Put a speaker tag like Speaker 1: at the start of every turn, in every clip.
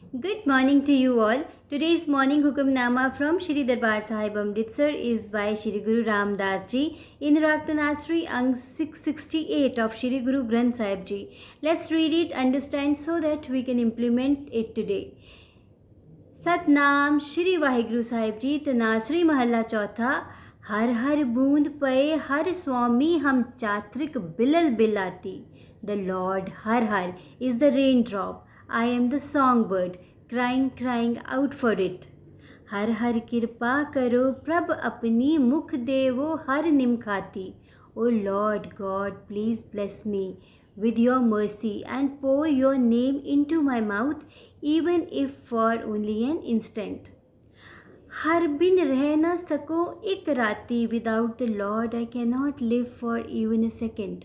Speaker 1: Good morning to you all. Today's morning Hukamnama from Shri Darbar Sahib Amritsar is by Shri Guru Ram Das Ji in Raktanasri Ang 668 of Shri Guru Granth Sahib Ji. Let's read it, understand so that we can implement it today. Satnam Shri Waheguru Sahib जी तनासरी महला चौथा। हर हर बूंद पे हर स्वामी हम चात्रिक बिलल बिलाती। The lord Har Har is the rain drop, I am the song bird crying out for it. हर हर कृपा करो प्रभ अपनी मुख देवो हर निम खाती। O lord God please bless me with your mercy and pour your name into my mouth, even if for only an instant. हर बिन रह न सको एक राती, without the Lord I cannot live for even a second.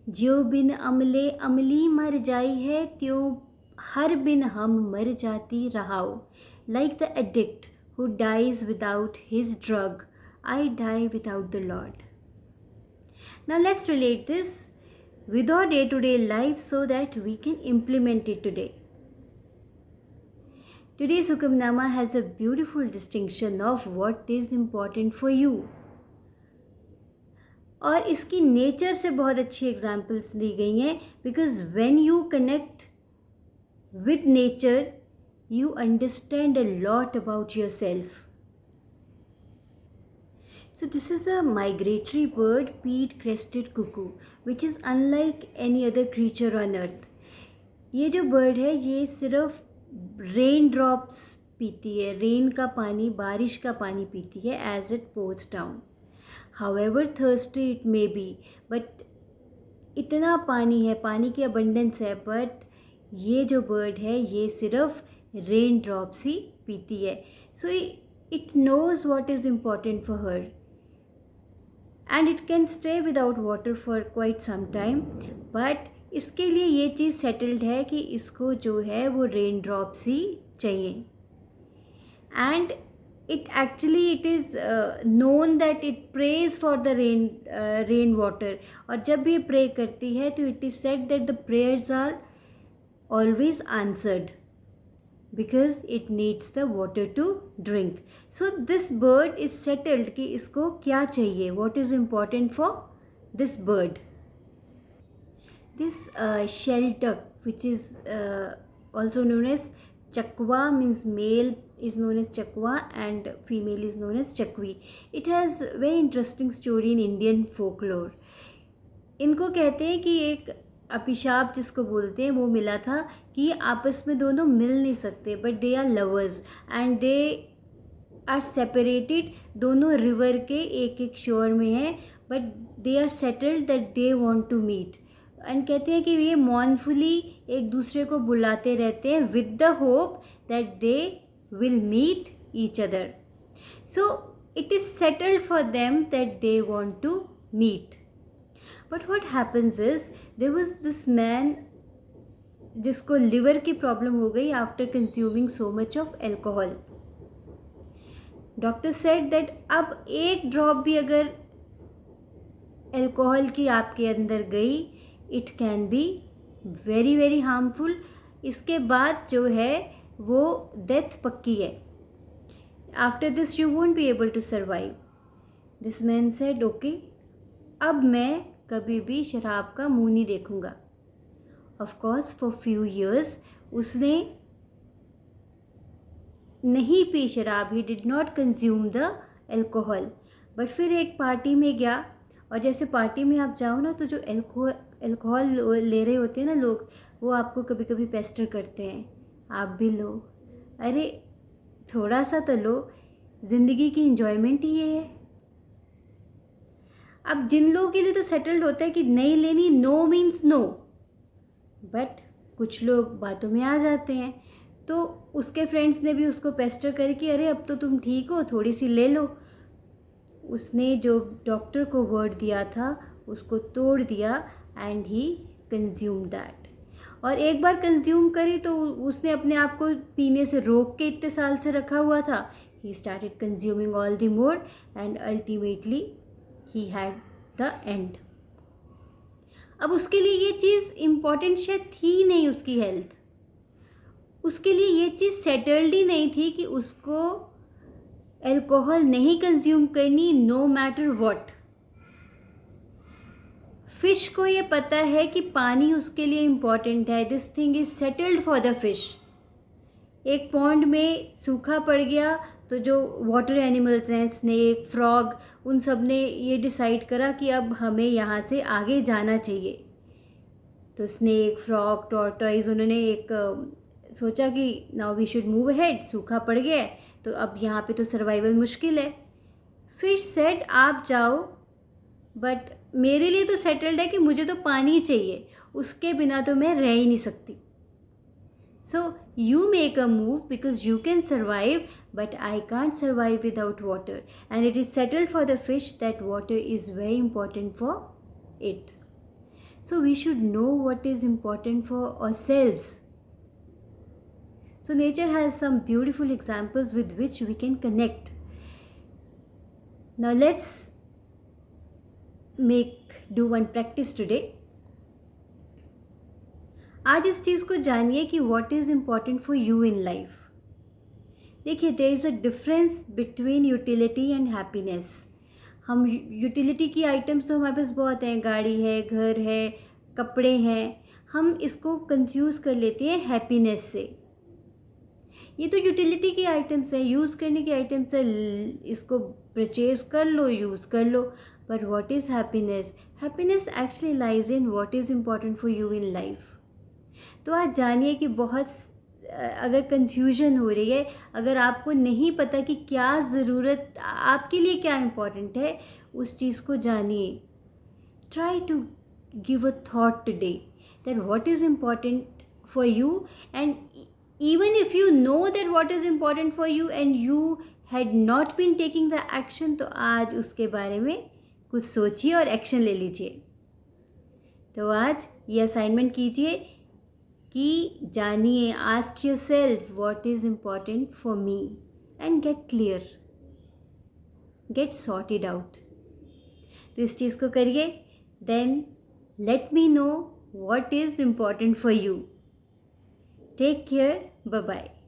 Speaker 1: ज्यो बिन अमले अमली मर जाई है, त्यों हर बिन हम मर जाती रहाओ. Like the addict who dies without his drug, I die without the Lord. Now let's relate this with our day-to-day life so that we can implement it today. Today's Hukamnama has a beautiful distinction of what is important for you. और इसकी nature से बहुत अच्छी examples दी गई हैं, because when you connect with nature you understand a lot about yourself. So this is a migratory bird, peat-crested cuckoo, which is unlike any other creature on earth. ये जो bird है ये सिर्फ रेन ड्रॉप्स पीती है, rain का पानी, बारिश का पानी पीती है as it pours down. However thirsty it may be, but इतना पानी है, पानी की abundance है, but ये जो बर्ड है ये सिर्फ रेन ड्रॉप्स ही पीती है. So it knows what is important for her and it can stay without water for quite some time, but इसके लिए ये चीज़ सेटल्ड है कि इसको जो है वो रेन ड्रॉप्स ही चाहिए. And it is known that it prays for the rain water. और जब ये प्रे करती है तो it is said that the prayers are always answered because it needs the water to drink. So this bird is settled कि इसको क्या चाहिए, what is important for this bird. This shell duck, which is also known as chakwa, means male is known as chakwa and female is known as chakwi. It has very interesting story in Indian folklore. इनको कहते हैं कि एक अभिशाप जिसको बोलते हैं वो मिला था कि आपस में दोनों मिल नहीं सकते, but they are lovers and they are separated. दोनों रिवर के एक एक शोर में हैं, but they are settled that they want to meet. And कहते हैं कि ये मॉर्नफुली एक दूसरे को बुलाते रहते हैं with the hope that they will meet each other. So it is settled for them that they want to meet. But what happens is there was this man जिसको लिवर की प्रॉब्लम हो गई after consuming so much of alcohol. Doctor said that अब एक drop भी अगर alcohol की आपके अंदर गई it can be very very harmful. इसके बाद जो है वो डेथ पक्की है. After this you won't be able to survive. This man said okay, अब मैं कभी भी शराब का मुंह नहीं देखूँगा. Of course for few years उसने नहीं पी शराब, he did not consume the alcohol. But फिर एक पार्टी में गया, और जैसे पार्टी में आप जाओ ना तो जो एल्कोहल ले रहे होते हैं ना लोग, वो आपको कभी कभी पेस्टर करते हैं, आप भी लो, अरे थोड़ा सा तो लो, ज़िंदगी की इन्जॉयमेंट ही ये है. अब जिन लोगों के लिए तो सेटल्ड होता है कि नहीं लेनी, नो मीन्स नो, बट कुछ लोग बातों में आ जाते हैं. तो उसके फ्रेंड्स ने भी उसको पेस्टर करे कि अरे अब तो तुम ठीक हो, थोड़ी सी ले लो. उसने जो डॉक्टर को वर्ड दिया था उसको तोड़ दिया एंड ही कंज्यूम दैट. और एक बार कंज्यूम करी तो उसने अपने आप को पीने से रोक के इतने साल से रखा हुआ था. He started consuming all the more and ultimately he had the end. अब उसके लिए ये चीज़ इम्पॉर्टेंट शायद थी नहीं, उसकी हेल्थ. उसके लिए ये चीज़ सेटल्ड ही नहीं थी कि उसको अल्कोहल नहीं कंज्यूम करनी, नो मैटर व्हाट। फिश को ये पता है कि पानी उसके लिए इम्पॉर्टेंट है, this thing is settled for the fish. एक पॉन्ड में सूखा पड़ गया तो जो वाटर एनिमल्स हैं, स्नेक, फ्रॉग, उन सब ने ये डिसाइड करा कि अब हमें यहाँ से आगे जाना चाहिए। तो स्नेक, फ्रॉग, टॉर्टॉइज, उन्होंने एक सोचा कि now we should move ahead, सूखा पड़ गया है तो अब यहाँ पे तो सर्वाइवल मुश्किल है। फिश सेड आप जाओ, बट मेरे लिए तो सेटल्ड है कि मुझे तो पानी चाहिए, उसके बिना तो मैं रह ही नहीं सकती। So you make a move because you can survive, but I can't survive without water, and it is settled for the fish that water is very important for it. So we should know what is important for ourselves. So nature has some beautiful examples with which we can connect. Now let's do one practice today. आज इस चीज़ को जानिए कि what is important for you in life. देखिए, there is a difference between utility and happiness. हम utility की items तो हमारे पास बहुत हैं, गाड़ी है, घर है, कपड़े हैं, हम इसको कंफ्यूज कर लेते हैं हैप्पीनेस से। ये तो यूटिलिटी की आइटम्स है, यूज़ करने की आइटम्स है, इसको परचेज कर लो, यूज़ कर लो, पर what is happiness? Happiness actually lies in what is important for you in life. तो आज जानिए कि बहुत अगर कन्फ्यूजन हो रही है, अगर आपको नहीं पता कि क्या ज़रूरत आपके लिए क्या इम्पोर्टेंट है, उस चीज़ को जानिए. Try to give a thought today that what is important for you, and even if you know that what is important for you and you had not been taking the action, तो आज उसके बारे में कुछ सोचिए और action ले लीजिए. तो आज ये असाइनमेंट कीजिए कि जानिए, ask yourself what is important for me and get clear, get sorted out. तो इस चीज़ को करिए, then let me know what is important for you. Take care. Bye-bye.